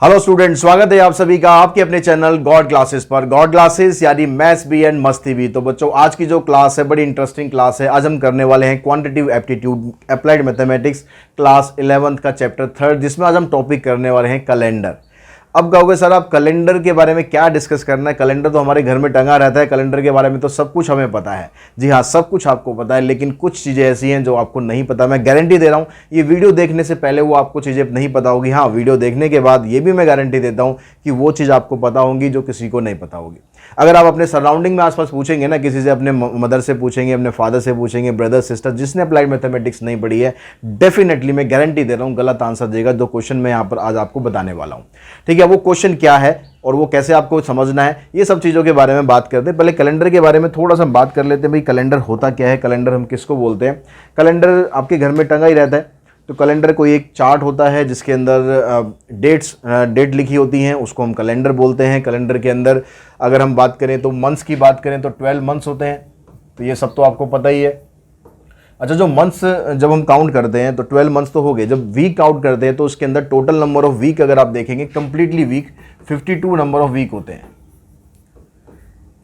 Hello student, स्वागत है आप सभी का आपके अपने चैनल गॉड क्लासेस पर। गॉड क्लासेस यानी मैथ्स भी एंड मस्ती भी। तो बच्चों, आज की जो क्लास है बड़ी इंटरेस्टिंग क्लास है। आज हम करने वाले हैं quantitative aptitude applied mathematics class 11th का चैप्टर 3, जिसमें आज हम टॉपिक करने वाले हैं कैलेंडर। अब कहोगे सर आप कैलेंडर के बारे में क्या डिस्कस करना है, कैलेंडर तो हमारे घर में टंगा रहता है, कैलेंडर के बारे में तो सब कुछ हमें पता है। जी हाँ, सब कुछ आपको पता है, लेकिन कुछ चीज़ें ऐसी हैं जो आपको नहीं पता। मैं गारंटी दे रहा हूँ ये वीडियो देखने से पहले वो आपको चीज़ें नहीं पता होगी। हाँ, वीडियो देखने के बाद ये भी मैं गारंटी देता हूँ कि वो चीज़ आपको पता होगी जो किसी को नहीं पता होगी। अगर आप अपने सराउंडिंग में आसपास पूछेंगे ना, किसी से, अपने मदर से पूछेंगे, अपने फादर से पूछेंगे, ब्रदर सिस्टर, जिसने अप्लाइड मैथमेटिक्स नहीं पढ़ी है, डेफिनेटली मैं गारंटी दे रहा हूँ गलत आंसर देगा जो क्वेश्चन मैं यहाँ पर आज आपको बताने वाला हूँ। ठीक है, वो क्वेश्चन क्या है और वो कैसे आपको समझना है, ये सब चीज़ों के बारे में बात करते हैं। पहले कैलेंडर के बारे में थोड़ा सा बात कर लेते हैं। भाई कैलेंडर होता क्या है, कैलेंडर हम किसको बोलते हैं। कैलेंडर आपके घर में टंगा ही रहता है। तो कैलेंडर कोई एक चार्ट होता है जिसके अंदर डेट लिखी होती हैं, उसको हम कैलेंडर बोलते हैं। कैलेंडर के अंदर अगर हम बात करें तो मंथ्स की बात करें तो 12 मंथ्स होते हैं। तो ये सब तो आपको पता ही है। अच्छा, जो मंथ्स जब हम काउंट करते हैं तो 12 मंथ्स तो हो गए। जब वीक काउंट करते हैं तो उसके अंदर टोटल नंबर ऑफ वीक अगर आप देखेंगे, completely week 52 number of week होते हैं।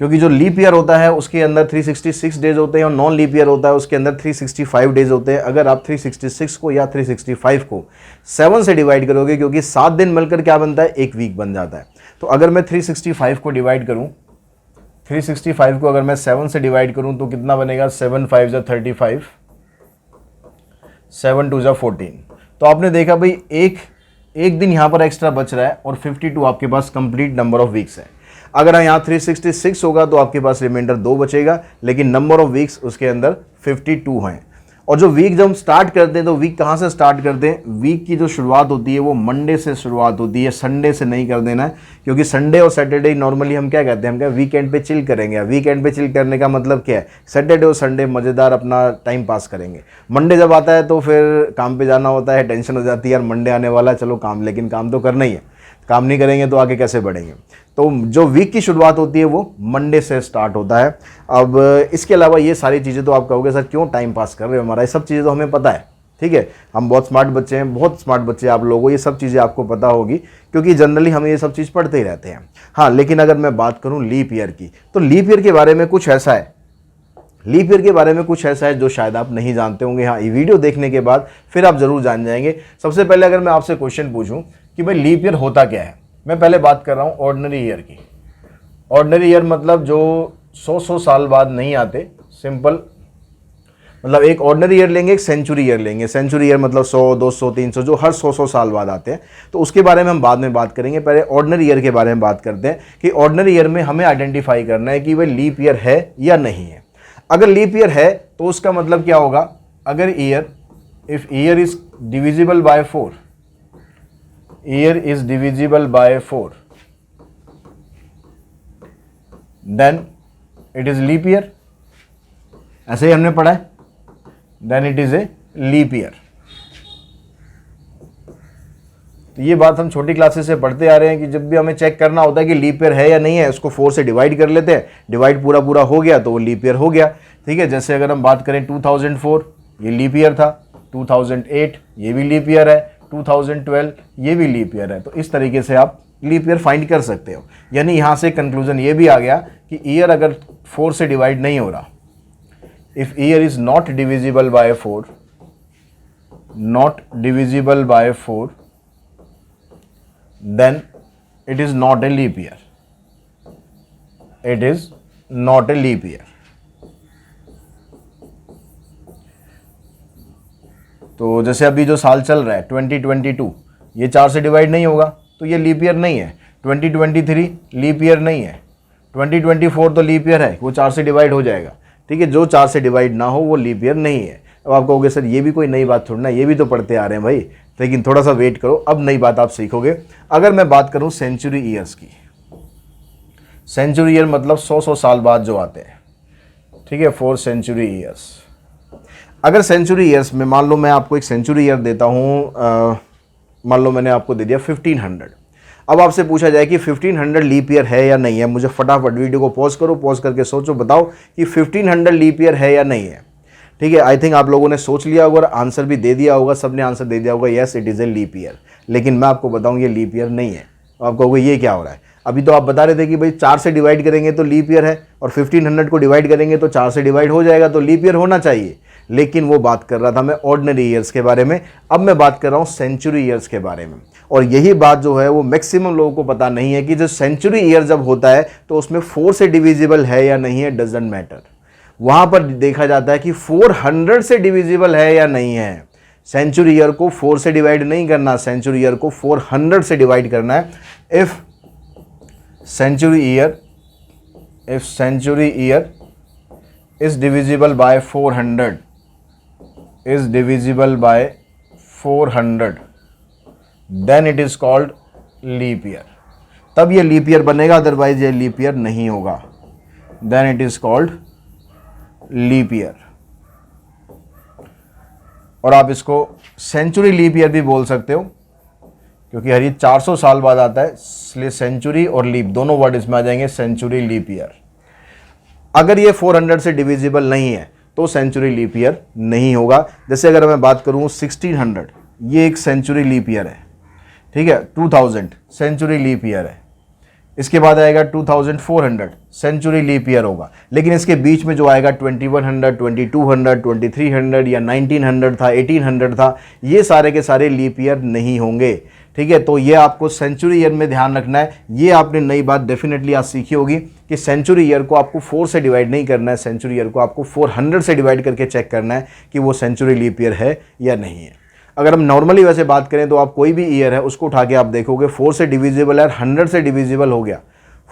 क्योंकि जो लीप ईयर होता है उसके अंदर 366 डेज होते हैं और नॉन लीप ईयर होता है उसके अंदर 365 डेज होते हैं। अगर आप 366 को या 365 को 7 से डिवाइड करोगे, क्योंकि 7 दिन मिलकर क्या बनता है, एक वीक बन जाता है। तो अगर मैं 365 को डिवाइड करूं, 365 को अगर मैं 7 से डिवाइड करूं तो कितना बनेगा, 7 5 जा 35, 7 2 जा 14। तो आपने देखा भाई एक दिन यहां पर एक्स्ट्रा बच रहा है और 52 आपके पास कंप्लीट नंबर ऑफ वीक्स है। अगर यहाँ 366 होगा तो आपके पास रिमाइंडर 2 बचेगा, लेकिन नंबर ऑफ वीक्स उसके अंदर 52 हैं। और जो वीक जब हम स्टार्ट करते हैं तो वीक कहाँ से स्टार्ट करते हैं, वीक की जो शुरुआत होती है वो मंडे से शुरुआत होती है, संडे से नहीं कर देना है। क्योंकि संडे और सैटरडे नॉर्मली हम क्या कहते हैं, हम क्या वीकेंड पे चिल करेंगे। वीकेंड पे चिल करने का मतलब क्या है, सैटरडे और संडे मज़ेदार अपना टाइम पास करेंगे। मंडे जब आता है तो फिर काम पे जाना होता है, टेंशन हो जाती है यार मंडे आने वाला है, चलो काम, लेकिन काम तो करना ही है। काम नहीं करेंगे तो आगे कैसे बढ़ेंगे। तो जो वीक की शुरुआत होती है वो मंडे से स्टार्ट होता है। अब इसके अलावा ये सारी चीज़ें तो आप कहोगे सर क्यों टाइम पास कर रहे हो, हमारा ये सब चीज़ें तो हमें पता है। ठीक है, हम बहुत स्मार्ट बच्चे हैं, बहुत स्मार्ट बच्चे आप लोगों, ये सब चीज़ें आपको पता होगी क्योंकि जनरली हम ये सब चीज़ पढ़ते ही रहते हैं। हाँ, लेकिन अगर मैं बात करूँ लीप ईयर की, तो लीप ईयर के बारे में कुछ ऐसा है, लीप ईयर के बारे में कुछ ऐसा है जो शायद आप नहीं जानते होंगे। हाँ, ये वीडियो देखने के बाद फिर आप ज़रूर जान जाएंगे। सबसे पहले अगर मैं आपसे क्वेश्चन पूछूं कि भाई लीप ईयर होता क्या है, मैं पहले बात कर रहा हूँ ऑर्डिनरी ईयर की। ऑर्डिनरी ईयर मतलब जो 100 साल बाद नहीं आते, सिंपल मतलब एक ऑर्डिनरी ईयर लेंगे, एक सेंचुरी ईयर लेंगे। सेंचुरी ईयर मतलब 100 200 300 जो हर 100 साल बाद आते हैं। तो उसके बारे में हम बाद में बात करेंगे, पहले ऑर्डिनरी ईयर के बारे में बात करते हैं कि ऑर्डिनरी ईयर में हमें आइडेंटिफाई करना है कि भाई लीप ईयर है या नहीं है। अगर लीप ईयर है तो उसका मतलब क्या होगा, अगर if year is divisible by 4, year is divisible by 4, then it is leap year. ऐसे ही हमने पढ़ा है, then it is a leap year. तो ये बात हम छोटी क्लासेस से पढ़ते आ रहे हैं कि जब भी हमें चेक करना होता है कि लीप ईयर है या नहीं है, उसको 4 से डिवाइड कर लेते हैं, डिवाइड पूरा हो गया तो वो लीप ईयर हो गया। ठीक है, जैसे अगर हम बात करें 2004 ये लीप ईयर था, 2008 ये भी लीप ईयर है, 2012 ये भी लीप ईयर है। तो इस तरीके से आप लीप ईयर फाइंड कर सकते हो। यानी यहाँ से कंक्लूजन ये भी आ गया कि ईयर अगर 4 से डिवाइड नहीं हो रहा, if year is not divisible by 4, not divisible by 4, then it is not a leap year, it is not a leap year. तो जैसे अभी जो साल चल रहा है 2022, ये 4 से डिवाइड नहीं होगा तो ये लीप ईयर नहीं है। 2023 लीप ईयर नहीं है। 2024 तो लीप ईयर है, वो 4 से डिवाइड हो जाएगा। ठीक है, जो 4 से डिवाइड ना हो वो लीप ईयर नहीं है। अब आप कहोगे सर ये भी कोई नई बात थोड़ी ना, ये भी तो पढ़ते आ रहे हैं भाई, लेकिन थोड़ा सा वेट करो, अब नई बात आप सीखोगे। अगर मैं बात करूँ सेंचुरी ईयर्स की, सेंचुरी ईयर मतलब 100 साल बाद जो आते हैं। ठीक है, 4 सेंचुरी ईयर्स। अगर सेंचुरी ईयर्स में मान लो मैं आपको एक सेंचुरी ईयर देता हूँ, मान लो मैंने आपको दे दिया 1500। अब आपसे पूछा जाए कि 1500 लीप ईयर है या नहीं है, मुझे फटाफट वीडियो को पॉज करो, पॉज करके सोचो, बताओ कि 1500 लीप ईयर है या नहीं है। ठीक है, आई थिंक आप लोगों ने सोच लिया होगा और आंसर भी दे दिया होगा, सबने आंसर दे दिया होगा, yes it is a leap year. लेकिन मैं आपको बताऊं ये लीप ईयर नहीं है। तो आप कहोगे ये क्या हो रहा है, अभी तो आप बता रहे थे कि भाई 4 से डिवाइड करेंगे तो लीप ईयर है, और 1500 को डिवाइड करेंगे तो 4 से डिवाइड हो जाएगा, तो लीप ईयर होना चाहिए। लेकिन वो बात कर रहा था मैं ऑर्डिनरी ईयर्स के बारे में, अब मैं बात कर रहा हूँ सेंचुरी ईयर्स के बारे में। और यही बात जो है वो मैक्सिमम लोगों को पता नहीं है कि जो सेंचुरी ईयर जब होता है तो उसमें 4 से डिविजिबल है या नहीं है, डजंट मैटर। वहाँ पर देखा जाता है कि 400 से डिविजिबल है या नहीं है। सेंचुरी ईयर को 4 से डिवाइड नहीं करना, सेंचुरी ईयर को 400 से डिवाइड करना है। If century year is divisible by 400, is divisible by 400, then it is called leap year। तब ये लीप ईयर बनेगा, अदरवाइज ये लीप ईयर नहीं होगा। then it is called leap year. और आप इसको सेंचुरी लीप ईयर भी बोल सकते हो, क्योंकि हर ये 400 साल बाद आता है, इसलिए सेंचुरी और लीप दोनों वर्ड इसमें आ जाएंगे, सेंचुरी लीप ईयर। अगर ये 400 से डिविजिबल नहीं है तो सेंचुरी लीप ईयर नहीं होगा। जैसे अगर मैं बात करूं 1600, ये एक सेंचुरी लीप ईयर है, ठीक है। 2000 सेंचुरी लीप ईयर है, इसके बाद आएगा 2400 सेंचुरी लीप ईयर होगा। लेकिन इसके बीच में जो आएगा 2100, 2200, 2300 या 1900 था, 1800 था, ये सारे के सारे लीप ईयर नहीं होंगे, ठीक है। तो ये आपको सेंचुरी ईयर में ध्यान रखना है। ये आपने नई बात डेफिनेटली आज सीखी होगी कि सेंचुरी ईयर को आपको 4 से डिवाइड नहीं करना है, सेंचुरी ईयर को आपको 400 से डिवाइड करके चेक करना है कि वो सेंचुरी लीप ईयर है या नहीं है। अगर हम नॉर्मली वैसे बात करें तो आप कोई भी ईयर है उसको उठा के आप देखोगे 4 से डिविजिबल है, 100 से डिविजिबल हो गया,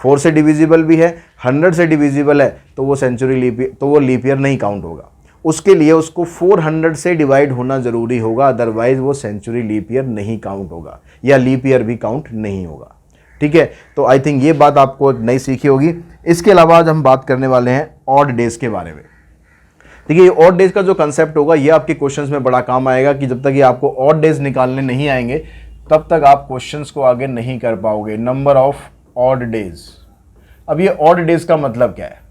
4 से डिविजिबल भी है, 100 से डिविजिबल है, तो वो सेंचुरी लीप ईयर, तो वो लीप ईयर नहीं काउंट होगा। उसके लिए उसको 400 से डिवाइड होना ज़रूरी होगा, अदरवाइज वो सेंचुरी लीप ईयर नहीं काउंट होगा, या लीप ईयर भी काउंट नहीं होगा, ठीक है। तो आई थिंक ये बात आपको नई सीखी होगी। इसके अलावा आज हम बात करने वाले हैं ऑड डेज के बारे में। देखिए, ये ऑड डेज का जो कंसेप्ट होगा ये आपके क्वेश्चंस में बड़ा काम आएगा, कि जब तक ये आपको ऑड डेज निकालने नहीं आएंगे तब तक आप क्वेश्चंस को आगे नहीं कर पाओगे। Number of odd days. अब ये ऑड डेज का मतलब क्या है?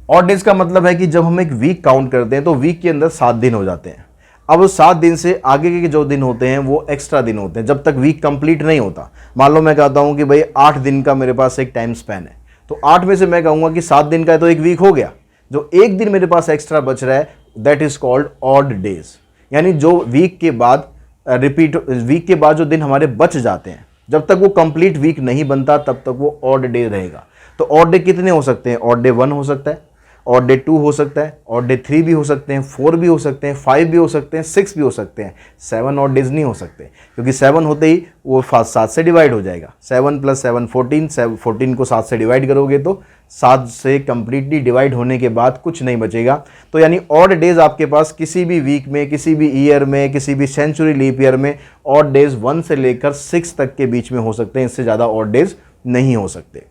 ऑड डेज का मतलब है कि जब हम एक वीक काउंट करते हैं तो वीक के अंदर 7 दिन हो जाते हैं। अब उस 7 दिन से आगे के जो दिन होते हैं वो एक्स्ट्रा दिन होते हैं, जब तक वीक कंप्लीट नहीं होता। मान लो मैं कहता हूं कि भाई 8 दिन का मेरे पास एक टाइम स्पैन है, तो 8 में से मैं कहूंगा कि 7 दिन का है तो एक वीक हो गया। जो एक दिन मेरे पास एक्स्ट्रा बच रहा है that is called odd days. यानी जो वीक के बाद वीक के बाद जो दिन हमारे बच जाते हैं, जब तक वो कंप्लीट वीक नहीं बनता तब तक वो ऑड डे रहेगा। तो ऑड डे कितने हो सकते हैं? ऑड डे 1 हो सकता है, ऑड डे 2 हो सकता है, ऑड डे 3 भी हो सकते हैं, 4 भी हो सकते हैं, 5 भी हो सकते हैं, 6 भी हो सकते हैं। 7 ऑड डेज नहीं हो सकते, क्योंकि 7 होते ही वो 7 से डिवाइड हो जाएगा। 7 + 7 14, 14 को 7 से डिवाइड करोगे तो 7 से कंप्लीटली डिवाइड होने के बाद कुछ नहीं बचेगा। तो यानी ऑड डेज आपके पास किसी भी वीक में, किसी भी ईयर में, किसी भी सेंचुरी लीप ईयर में ऑड डेज 1 से लेकर 6 तक के बीच में हो सकते हैं, इससे ज़्यादा ऑड डेज नहीं हो सकते।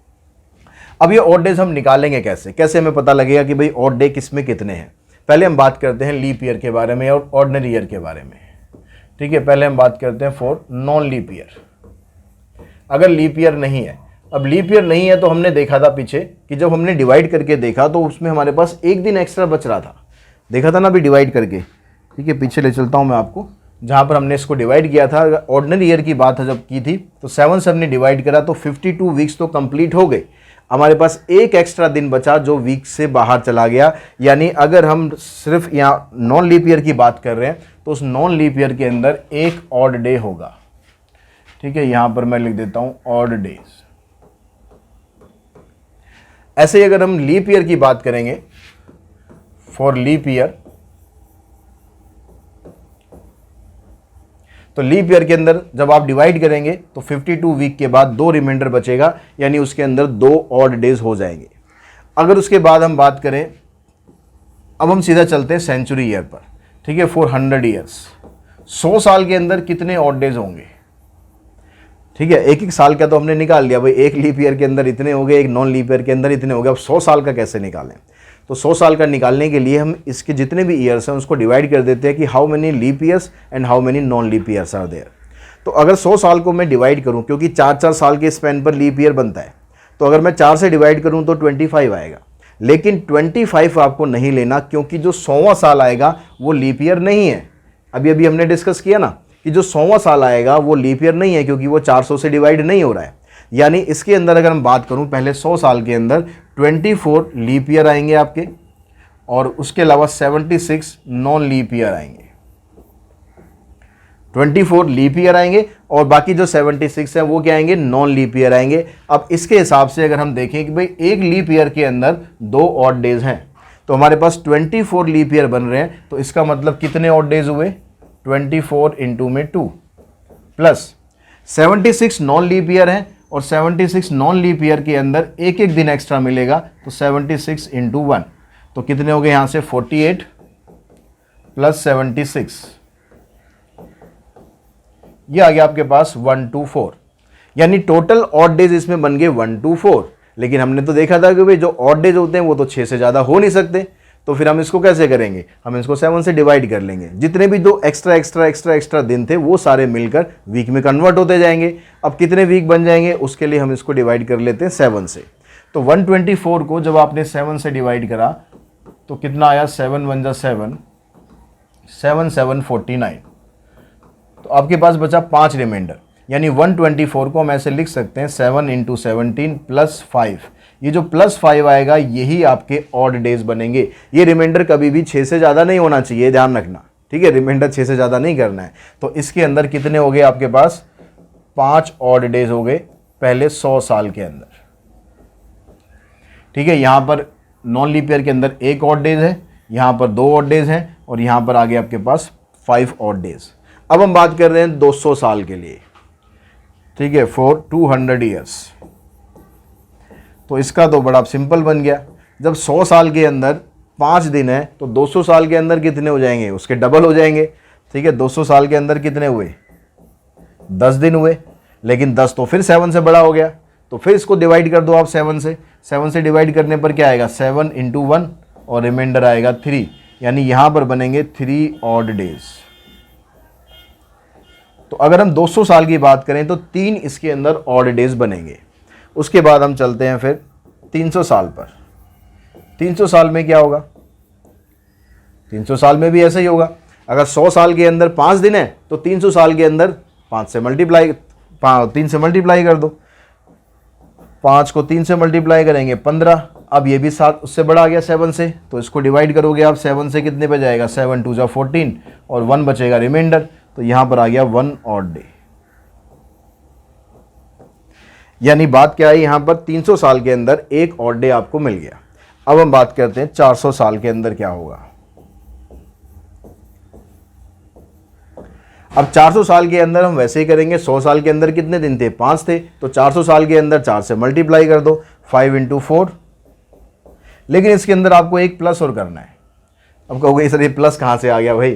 अब ये ऑड डेज हम निकालेंगे कैसे? कैसे हमें पता लगेगा कि भाई ऑड डे किस में कितने हैं? पहले हम बात करते हैं लीप ईयर के बारे में और ऑर्डिनरी ईयर के बारे में, ठीक है। पहले हम बात करते हैं फॉर नॉन लीप ईयर। अगर लीप ईयर नहीं है, अब लीप ईयर नहीं है तो हमने देखा था पीछे कि जब हमने डिवाइड करके देखा तो उसमें हमारे पास एक दिन एक्स्ट्रा बच रहा था, देखा था ना अभी डिवाइड करके, ठीक है। पीछे ले चलता हूँ मैं आपको, जहाँ पर हमने इसको डिवाइड किया था। ऑर्डिनरी ईयर की बात जब की थी तो 7 से हमने डिवाइड करा तो 52 वीक्स तो कंप्लीट हो गए। हमारे पास एक एक्स्ट्रा दिन बचा जो वीक से बाहर चला गया। यानी अगर हम सिर्फ यहाँ नॉन लीप ईयर की बात कर रहे हैं तो उस नॉन लीप ईयर के अंदर एक ऑड डे होगा, ठीक है। यहाँ पर मैं लिख देता हूँ ऑड डेज। ऐसे ही अगर हम लीप ईयर की बात करेंगे, फॉर लीप ईयर, तो लीप ईयर के अंदर जब आप डिवाइड करेंगे तो 52 वीक के बाद 2 रिमाइंडर बचेगा, यानी उसके अंदर 2 ऑड डेज हो जाएंगे। अगर उसके बाद हम बात करें, अब हम सीधा चलते हैं सेंचुरी ईयर पर, ठीक है। फॉर 100 ईयर्स, 100 साल के अंदर कितने ऑड डेज होंगे, ठीक है। एक एक साल का तो हमने निकाल लिया, भाई एक लीप ईयर के अंदर इतने हो गए, एक नॉन लीप ईयर के अंदर इतने हो गए। अब 100 साल का कैसे निकालें? तो 100 साल का निकालने के लिए हम इसके जितने भी ईयर्स हैं उसको डिवाइड कर देते हैं कि how many leap years and how many non leap years are there. तो अगर 100 साल को मैं डिवाइड करूं, क्योंकि 4-4 साल के स्पैन पर लीप ईयर बनता है, तो अगर मैं 4 से डिवाइड करूं तो 25 आएगा। लेकिन 25 आपको नहीं लेना, क्योंकि जो 100वां साल आएगा वो लीप ईयर नहीं है। अभी हमने डिस्कस किया ना कि जो 100वां साल आएगा वो लीप ईयर नहीं है, क्योंकि वो 400 से डिवाइड नहीं हो रहा है। यानी इसके अंदर अगर हम बात करूं, पहले 100 साल के अंदर 24 लीप ईयर आएंगे आपके, और उसके अलावा 76 नॉन लीप ईयर आएंगे। 24 लीप ईयर आएंगे और बाकी जो 76 है वो क्या आएंगे, नॉन लीप ईयर आएंगे। अब इसके हिसाब से अगर हम देखें कि भाई एक लीप ईयर के अंदर 2 ऑड डेज हैं, तो हमारे पास 24 लीप ईयर बन रहे हैं, तो इसका मतलब कितने ऑड डेज हुए, 24 इंटू में 2 प्लस 76 नॉन लीप ईयर है, और 76 नॉन लीप ईयर के अंदर एक एक दिन एक्स्ट्रा मिलेगा, तो 76 इंटू 1, तो कितने हो गए यहाँ से 48 प्लस 76, ये आ गया आपके पास 124। यानी टोटल ऑड डेज इसमें बन गए 124। लेकिन हमने तो देखा था कि भाई जो ऑड डेज होते हैं वो तो 6 से ज़्यादा हो नहीं सकते, तो फिर हम इसको कैसे करेंगे, हम इसको 7 से डिवाइड कर लेंगे। जितने भी दो एक्स्ट्रा दिन थे वो सारे मिलकर वीक में कन्वर्ट होते जाएंगे। अब कितने वीक बन जाएंगे उसके लिए हम इसको डिवाइड कर लेते हैं 7 से। तो 124 को जब आपने 7 से डिवाइड करा तो कितना आया, 7 1 जा 7, 7 7 49, तो आपके पास बचा 5 रिमाइंडर। यानी 124 को हम ऐसे लिख सकते हैं 7 इंटू 17 प्लस 5। ये जो प्लस 5 आएगा यही आपके ऑड डेज बनेंगे। ये रिमाइंडर कभी भी 6 से ज़्यादा नहीं होना चाहिए, ध्यान रखना, ठीक है, रिमाइंडर 6 से ज़्यादा नहीं करना है। तो इसके अंदर कितने हो गए आपके पास, 5 ऑड डेज हो गए पहले 100 साल के अंदर, ठीक है। यहाँ पर नॉन लीप ईयर के अंदर 1 ऑड डेज है, यहाँ पर 2 ऑड डेज हैं, और यहाँ पर आगे आपके पास 5 ऑड डेज। अब हम बात कर रहे हैं 200 साल के लिए, ठीक है, फॉर 200 ईयर्स। तो इसका तो बड़ा सिंपल बन गया। जब 100 साल के अंदर 5 दिन है तो 200 साल के अंदर कितने हो जाएंगे, उसके डबल हो जाएंगे, ठीक है। 200 साल के अंदर कितने हुए, 10 दिन हुए, लेकिन 10 तो फिर 7 से बड़ा हो गया, तो फिर इसको डिवाइड कर दो आप 7 से। 7 से डिवाइड करने पर क्या आएगा, 7 इंटू 1, और रिमाइंडर आएगा 3। यानी यहाँ पर बनेंगे 3 ऑड डेज। तो अगर हम 200 साल की बात करें तो 3 इसके अंदर ऑड डेज बनेंगे। उसके बाद हम चलते हैं फिर 300 साल पर। 300 साल में क्या होगा, 300 साल में भी ऐसा ही होगा। अगर 100 साल के अंदर 5 दिन है तो 300 साल के अंदर 3 से मल्टीप्लाई कर दो। 5 को 3 से मल्टीप्लाई करेंगे 15। अब ये भी 7 उससे बड़ा आ गया 7 से, तो इसको डिवाइड करोगे आप 7 से, कितने पे जाएगा, 7 2 जा 14, और 1 बचेगा रिमाइंडर, तो यहां पर आ गया 1 ऑड डे। यानी बात क्या है, यहां पर 300 साल के अंदर 1 ऑड डे आपको मिल गया। अब हम बात करते हैं 400 साल के अंदर क्या होगा। अब 400 साल के अंदर हम वैसे ही करेंगे, 100 साल के अंदर कितने दिन थे, 5 थे, तो 400 साल के अंदर 4 से मल्टीप्लाई कर दो, 5 इंटू 4। लेकिन इसके अंदर आपको एक प्लस और करना है। अब कहोगे सर ये प्लस कहाँ से आ गया भाई,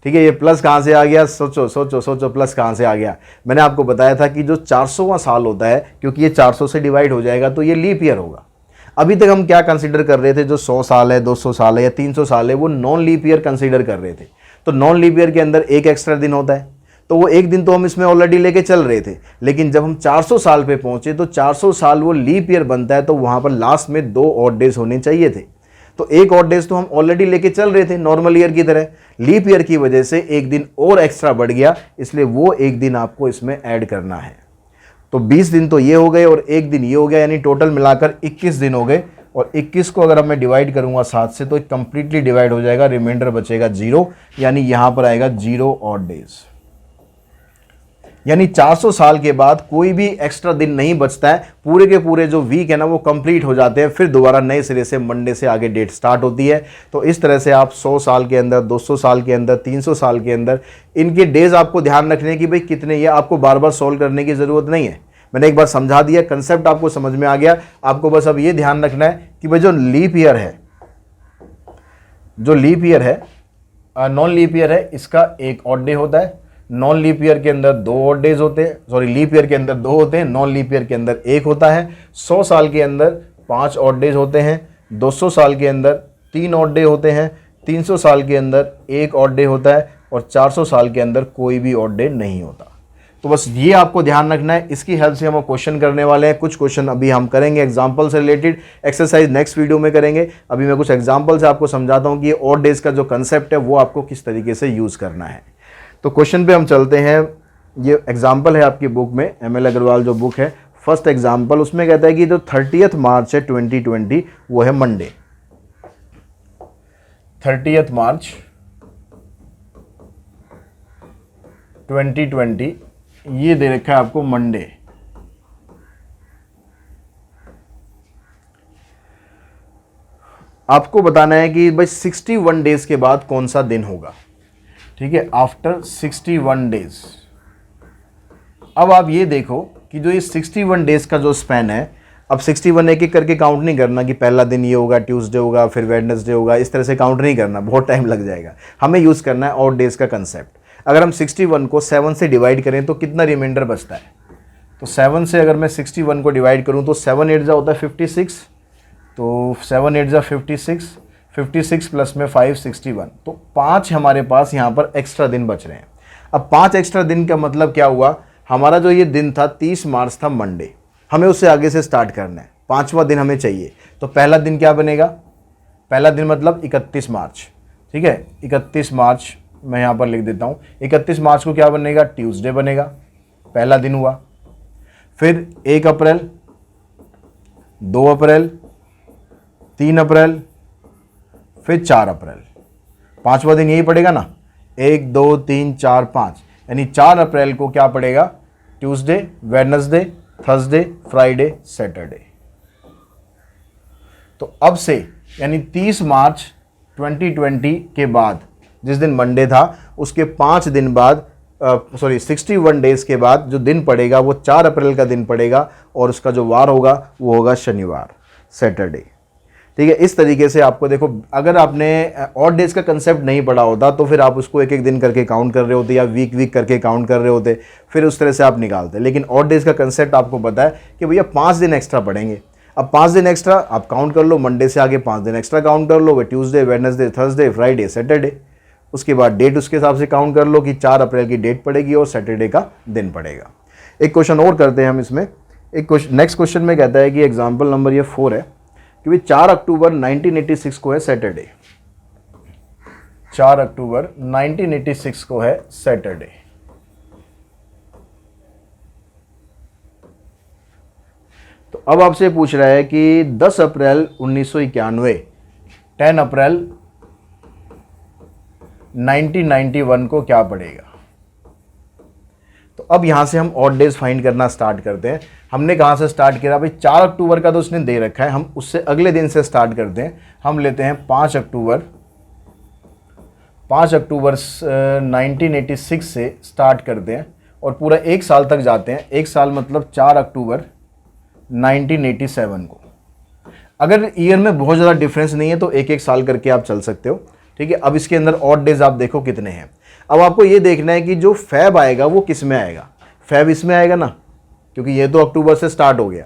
ठीक है, ये प्लस कहाँ से आ गया, सोचो प्लस कहाँ से आ गया। मैंने आपको बताया था कि जो 400वां साल होता है, क्योंकि ये 400 से डिवाइड हो जाएगा तो ये लीप ईयर होगा। अभी तक हम क्या कंसीडर कर रहे थे, जो 100 साल है, 200 साल है या 300 साल है, वो नॉन लीप ईयर कंसीडर कर रहे थे। तो नॉन लीप ईयर के अंदर एक एक्स्ट्रा दिन होता है, तो वो एक दिन तो हम इसमें ऑलरेडी लेके चल रहे थे। लेकिन जब हम 400 साल पे पहुंचे तो 400 साल वो लीप ईयर बनता है, तो वहां पर लास्ट में 2 ऑड डेज होने चाहिए थे। तो 1 ऑड डेज तो हम ऑलरेडी लेके चल रहे थे नॉर्मल ईयर की तरह। लीप ईयर की वजह से एक दिन और एक्स्ट्रा बढ़ गया, इसलिए वो एक दिन आपको इसमें ऐड करना है। तो 20 दिन तो ये हो गए और एक दिन ये हो गया, यानी टोटल मिलाकर 21 दिन हो गए। और 21 को अगर मैं डिवाइड करूंगा 7 से तो कंप्लीटली डिवाइड हो जाएगा, रिमाइंडर बचेगा 0, यानी यहां पर आएगा 0 ऑड डेज। यानी 400 साल के बाद कोई भी एक्स्ट्रा दिन नहीं बचता है, पूरे के पूरे जो वीक है ना वो कंप्लीट हो जाते हैं, फिर दोबारा नए सिरे से मंडे से आगे डेट स्टार्ट होती है। तो इस तरह से आप 100 साल के अंदर, 200 साल के अंदर, 300 साल के अंदर इनके डेज आपको ध्यान रखने की भाई कितने, ये आपको बार बार सॉल्व करने की ज़रूरत नहीं है। मैंने एक बार समझा दिया, कंसेप्ट आपको समझ में आ गया। आपको बस अब ये ध्यान रखना है कि भाई जो लीप ईयर है, नॉन लीप ईयर है, इसका 1 ऑड डे होता है। नॉन लीप ईयर के अंदर 2 ऑड डेज होते हैं, सॉरी लीप ईयर के अंदर 2 होते हैं, नॉन लीप ईयर के अंदर 1 होता है। 100 साल के अंदर 5 ऑड डेज होते हैं, 200 साल के अंदर 3 ऑड डे होते हैं, 300 साल के अंदर 1 ऑड डे होता है, और 400 साल के अंदर कोई भी ऑड डे नहीं होता। तो बस ये आपको ध्यान रखना है। इसकी हेल्प से हम क्वेश्चन करने वाले हैं। कुछ क्वेश्चन अभी हम करेंगे एग्जाम्पल से रिलेटेड, एक्सरसाइज नेक्स्ट वीडियो में करेंगे। अभी मैं कुछ एग्जाम्पल से आपको समझाता हूँ कि ये ऑड डेज का जो कंसेप्ट है वो आपको किस तरीके से यूज़ करना है। तो क्वेश्चन पे हम चलते हैं। ये एग्जाम्पल है आपकी बुक में, एम.एल. अग्रवाल जो बुक है, फर्स्ट एग्जाम्पल, उसमें कहता है कि जो 30 मार्च है 2020 वो है मंडे। 30 मार्च 2020 ये दे रखा है आपको मंडे। आपको बताना है कि भाई 61 डेज के बाद कौन सा दिन होगा। ठीक है, आफ्टर 61 डेज। अब आप ये देखो कि जो ये 61 डेज का जो स्पैन है, अब 61 एक एक करके काउंट नहीं करना कि पहला दिन ये होगा, ट्यूसडे होगा, फिर वेडनेसडे होगा, इस तरह से काउंट नहीं करना, बहुत टाइम लग जाएगा। हमें यूज़ करना है ऑड डेज का कंसेप्ट। अगर हम 61 को 7 से डिवाइड करें तो कितना रिमाइंडर बचता है? तो 7 से अगर मैं 61 को डिवाइड करूं तो 7 8 जा होता है 56, तो 7 8 जा 56, 56 प्लस में 5 61, तो 5 हमारे पास यहाँ पर एक्स्ट्रा दिन बच रहे हैं। अब 5 एक्स्ट्रा दिन का मतलब क्या हुआ? हमारा जो ये दिन था 30 मार्च था मंडे, हमें उससे आगे से स्टार्ट करना है, 5वां दिन हमें चाहिए। तो पहला दिन क्या बनेगा? पहला दिन मतलब 31 मार्च। ठीक है, 31 मार्च मैं यहाँ पर लिख देता हूँ। 31 मार्च को क्या बनेगा? ट्यूसडे बनेगा, पहला दिन हुआ। फिर 1 अप्रैल, 2 अप्रैल, 3 अप्रैल, फिर 4 अप्रैल, 5वां दिन यही पड़ेगा ना, 1 2 3 4 5, यानी 4 अप्रैल को क्या पड़ेगा? Tuesday, Wednesday, Thursday, Friday, Saturday. तो अब से यानी 30 मार्च 2020 के बाद, जिस दिन मंडे था, उसके 5 दिन बाद 61 डेज के बाद जो दिन पड़ेगा वो 4 अप्रैल का दिन पड़ेगा, और उसका जो वार होगा वो होगा शनिवार, सैटरडे। ठीक है, इस तरीके से आपको देखो, अगर आपने ऑड डेज का कंसेप्ट नहीं पढ़ा होता तो फिर आप उसको एक एक दिन करके काउंट कर रहे होते या वीक वीक करके काउंट कर रहे होते, फिर उस तरह से आप निकालते। लेकिन ऑड डेज का कंसेप्ट आपको पता है कि भैया 5 दिन एक्स्ट्रा पड़ेंगे। अब 5 दिन एक्स्ट्रा आप काउंट कर लो, मंडे से आगे 5 दिन एक्स्ट्रा काउंट कर लो, वे Tuesday, Wednesday, Thursday, Friday, Saturday. उसके बाद डेट उसके हिसाब से काउंट कर लो कि 4 अप्रैल की डेट पड़ेगी और सैटरडे का दिन पड़ेगा। एक क्वेश्चन और करते हैं हम इसमें। एक क्वेश्चन, नेक्स्ट क्वेश्चन में कहता है कि एग्जाम्पल नंबर ये 4 है कि 4 अक्टूबर 1986 को है सैटरडे। 4 अक्टूबर 1986 को है सैटरडे। तो अब आपसे पूछ रहा है कि 10 अप्रैल 1991, 10 अप्रैल 1991 को क्या पड़ेगा? तो अब यहां से हम ऑड डेज फाइंड करना स्टार्ट करते हैं। हमने कहां से स्टार्ट किया भाई? 4 अक्टूबर का तो उसने दे रखा है, हम उससे अगले दिन से स्टार्ट करते हैं। हम लेते हैं 5 अक्टूबर 1986 से स्टार्ट करते हैं और पूरा 1 साल तक जाते हैं। 1 साल मतलब 4 अक्टूबर 1987 को। अगर ईयर में बहुत ज़्यादा डिफरेंस नहीं है तो एक एक साल करके आप चल सकते हो। ठीक है, अब इसके अंदर ऑड डेज आप देखो कितने हैं। अब आपको ये देखना है कि जो फैब आएगा वो किस में आएगा। फैब इसमें आएगा ना, क्योंकि ये तो अक्टूबर से स्टार्ट हो गया,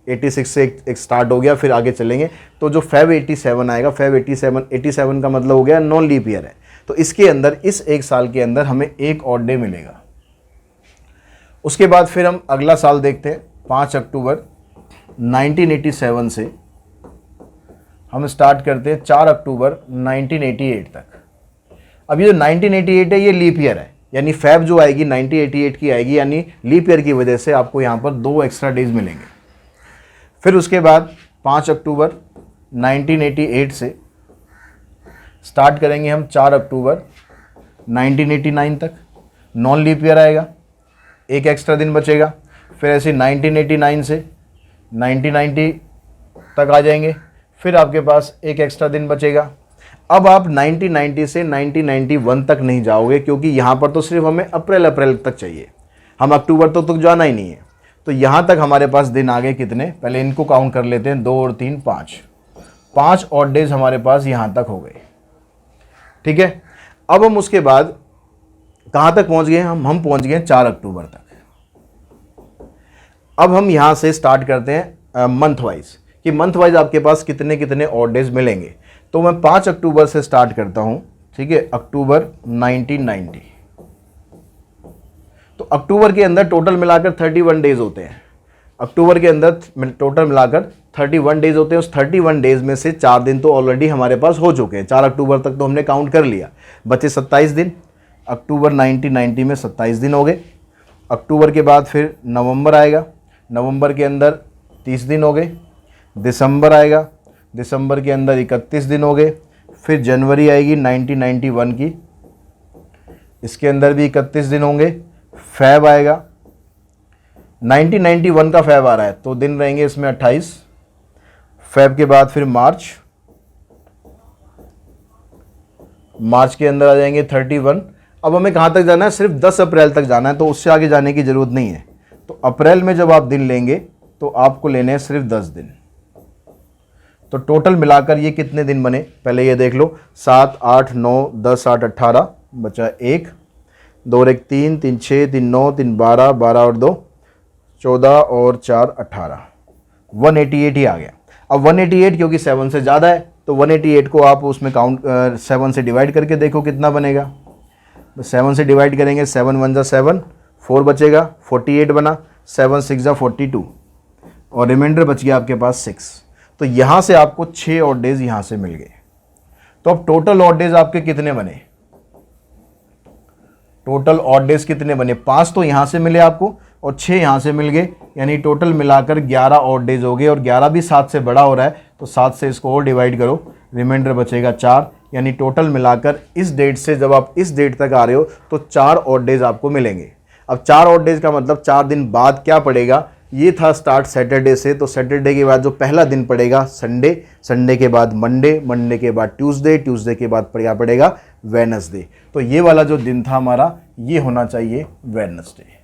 86 से एक स्टार्ट हो गया, फिर आगे चलेंगे। तो जो फैब 87 आएगा, फैब 87 का मतलब हो गया नॉन लीप ईयर है। तो इसके अंदर इस 1 साल के अंदर हमें एक ऑड डे मिलेगा। उसके बाद फिर हम अगला साल देखते हैं। 5 अक्टूबर 1987 से हम स्टार्ट करते हैं 4 अक्टूबर 1988 तक। अब ये जो 1988 है ये लीप ईयर है, यानी फैब जो आएगी 1988 की आएगी, यानी लीप ईयर की वजह से आपको यहाँ पर 2 एक्स्ट्रा डेज मिलेंगे। फिर उसके बाद 5 अक्टूबर 1988 से स्टार्ट करेंगे हम 4 अक्टूबर 1989 तक, नॉन लीप ईयर आएगा, एक एक्स्ट्रा दिन बचेगा। फिर ऐसे 1989 से 1990 तक आ जाएंगे, फिर आपके पास एक एक्स्ट्रा दिन बचेगा। अब आप 1990 से 1991 तक नहीं जाओगे, क्योंकि यहाँ पर तो सिर्फ हमें अप्रैल तक चाहिए, हम अक्टूबर तक जाना ही नहीं है। तो यहाँ तक हमारे पास दिन आ गए कितने, पहले इनको काउंट कर लेते हैं, 2 और 3 5 ऑड डेज हमारे पास यहाँ तक हो गए। ठीक है, अब हम उसके बाद कहाँ तक पहुँच गए? हम पहुँच गए 4 अक्टूबर तक। अब हम यहाँ से स्टार्ट करते हैं मंथ वाइज, कि मंथ वाइज आपके पास कितने कितने ऑड डेज मिलेंगे। तो मैं 5 अक्टूबर से स्टार्ट करता हूँ। ठीक है, अक्टूबर 1990। तो अक्टूबर के अंदर टोटल मिलाकर 31 डेज होते हैं। अक्टूबर के अंदर टोटल मिलाकर 31 डेज होते हैं। उस 31 डेज में से 4 दिन तो ऑलरेडी हमारे पास हो चुके हैं, 4 अक्टूबर तक तो हमने काउंट कर लिया, बचे 27 दिन। अक्टूबर 1990 में 27 दिन हो गए। अक्टूबर के बाद फिर नवंबर आएगा, नवंबर के अंदर 30 दिन हो गए। दिसंबर आएगा, दिसंबर के अंदर 31 दिन हो गए। फिर जनवरी आएगी 1991 की, इसके अंदर भी 31 दिन होंगे। फैब आएगा, 1991 का फैब आ रहा है तो दिन रहेंगे इसमें 28। फैब के बाद फिर मार्च, मार्च के अंदर आ जाएंगे 31। अब हमें कहाँ तक जाना है? सिर्फ 10 अप्रैल तक जाना है, तो उससे आगे जाने की ज़रूरत नहीं है। तो अप्रैल में जब आप दिन लेंगे तो आपको लेने हैं सिर्फ 10 दिन। तो टोटल मिलाकर ये कितने दिन बने पहले ये देख लो। 7, 8, 9, 10, 8, 18 बचा 1, 2 और 1 3, 3 6, 3 9, 3 12, 12 और 2 14 और 4 18, 188 ही आ गया। अब 188 क्योंकि 7 से ज़्यादा है तो 188 को आप उसमें काउंट 7 से डिवाइड करके देखो कितना बनेगा। 7 से डिवाइड करेंगे, 7 1 जा 7, 4 बचेगा, 48 बना, 7 6 जा 42 और रिमाइंडर बच गया आपके पास 6। तो यहाँ से आपको 6 ऑड डेज यहाँ से मिल गए। तो अब टोटल ऑड डेज आपके कितने बने? टोटल ऑड डेज कितने बने? 5 तो यहाँ से मिले आपको और 6 यहाँ से मिल गए, यानी टोटल मिलाकर 11 ऑड डेज हो गए। और 11 भी 7 से बड़ा हो रहा है तो 7 से इसको और डिवाइड करो, रिमाइंडर बचेगा 4। यानी टोटल मिलाकर इस डेट से जब आप इस डेट तक आ रहे हो तो 4 ऑड डेज आपको मिलेंगे। अब 4 ऑड डेज का मतलब 4 दिन बाद क्या पड़ेगा? ये था स्टार्ट सैटरडे से, तो सैटरडे के बाद जो पहला दिन पड़ेगा संडे, संडे के बाद मंडे, मंडे के बाद ट्यूसडे, ट्यूसडे के बाद क्या पड़ेगा? वेडनेसडे। तो ये वाला जो दिन था हमारा ये होना चाहिए वेडनेसडे।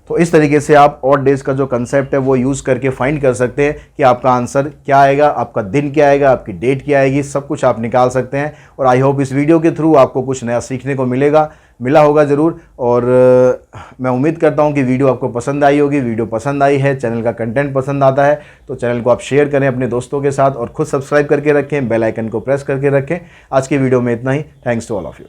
तो इस तरीके से आप ऑड डेज का जो कंसेप्ट है वो यूज़ करके फाइंड कर सकते हैं कि आपका आंसर क्या आएगा, आपका दिन क्या आएगा, आपकी डेट क्या आएगी, सब कुछ आप निकाल सकते हैं। और आई होप इस वीडियो के थ्रू आपको कुछ नया सीखने को मिला होगा ज़रूर। और मैं उम्मीद करता हूं कि वीडियो आपको पसंद आई होगी। वीडियो पसंद आई है, चैनल का कंटेंट पसंद आता है तो चैनल को आप शेयर करें अपने दोस्तों के साथ और खुद सब्सक्राइब करके रखें, बेल आइकन को प्रेस करके रखें। आज की वीडियो में इतना ही। Thanks to all of you.